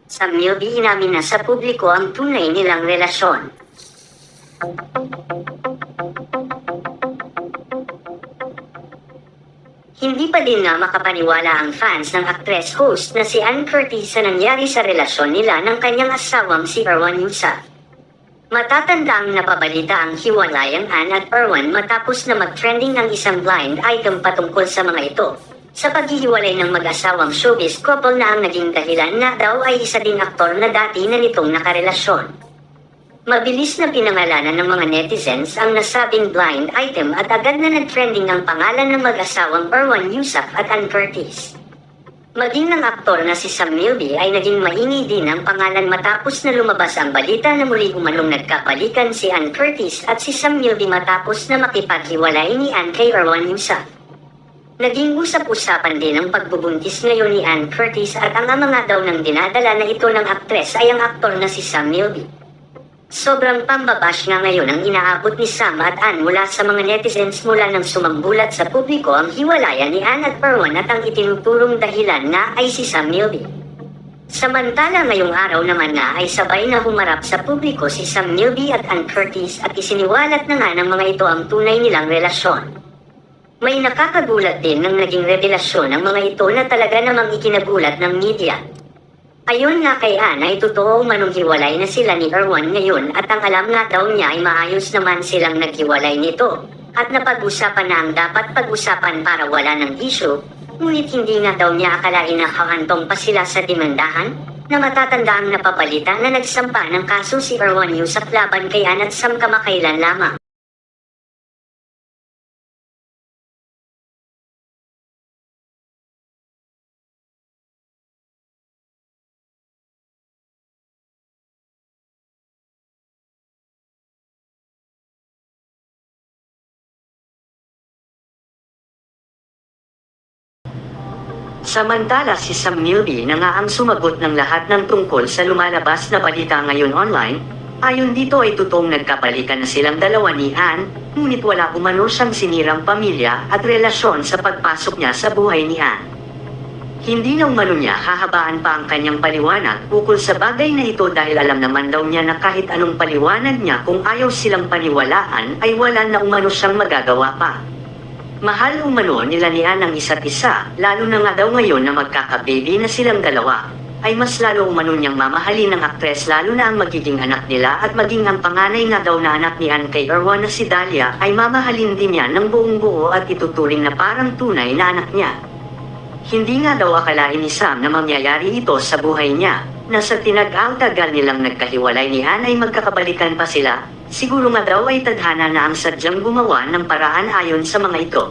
Sa Milby inamin na sa publiko ang tunay nilang relasyon. Hindi pa din nga makapaniwala ang fans ng actress host na si Ann Curtis sa nangyari sa relasyon nila ng kanyang asawang si Erwan Heussaff. Matatanda ang napabalita ang hiwalay ang Ann at Erwan matapos na mag-trending ng isang blind item patungkol sa mga ito. Sa paghihiwalay ng mag-asawang showbiz couple na ang naging dahilan na daw ay isa ding aktor na dati na nitong nakarelasyon. Mabilis na pinangalanan ng mga netizens ang nasabing blind item at agad na nag-trending ang pangalan ng mag-asawang Erwan Heussaff at Ann Curtis. Maging ng aktor na si Sam Milby ay naging maingay din ang pangalan matapos na lumabas ang balita na muli umanong nagkabalikan si Ann Curtis at si Sam Milby matapos na makipaghiwalay ni Ann kay Erwan Heussaff. Naging usap-usapan din ang pagbubuntis ngayon ni Ann Curtis at ang ama nga daw ng dinadala na ito ng aktres ay ang aktor na si Sam Milby. Sobrang pambabash nga ngayon ang inaabot ni Sam at Ann mula sa mga netizens mula nang sumambulat sa publiko ang hiwalayan ni Ann at Erwan at ang itinuturong dahilan nga ay si Sam Milby. Samantala ngayong araw naman na ay sabay na humarap sa publiko si Sam Milby at Ann Curtis at isiniwalat na nga ng mga ito ang tunay nilang relasyon. May nakakagulat din ng naging revelasyon ng mga ito na talaga namang ikinagulat ng media. Ayon nga kay Ann ay totoo manong hiwalay na sila ni Erwan ngayon at ang alam nga daw niya ay maayos naman silang naghiwalay nito at napag-usapan na ang dapat pag-usapan para wala ng issue, ngunit hindi nga daw niya akalain na hahantong pa sila sa demandahan na matatanda ang napabalita na nagsampa ng kaso si Erwan Heussaff laban kay Ann at Sam kamakailan lamang. Samantala si Sam Milby na nga ang sumagot ng lahat ng tungkol sa lumalabas na balita ngayon online. Ayon dito ay totoong nagkabalikan na silang dalawa ni Ann, ngunit wala umano siyang sinirang pamilya at relasyon sa pagpasok niya sa buhay ni Ann. Hindi na umano niya hahabaan pa ang kanyang paliwanag ukol sa bagay na ito dahil alam naman daw niya na kahit anong paliwanag niya kung ayaw silang paniwalaan ay wala na umano siyang magagawa pa. Mahal umano nila ni Ann ang isa't isa, lalo na nga daw ngayon na magkakababy na silang dalawa, ay mas lalo umano niyang mamahalin ng aktres lalo na ang magiging anak nila at maging ang panganay nga daw na anak ni Ann kay Erwan na si Dahlia ay mamahalin din niya ng buong buo at ituturing na parang tunay na anak niya. Hindi nga daw akalain ni Sam na mangyayari ito sa buhay niya, na sa tinag-tagal nilang nagkahiwalay ni Ann ay magkakabalikan pa sila. Siguro nga daw ay tadhana na ang sadyang gumawa ng paraan ayon sa mga ito.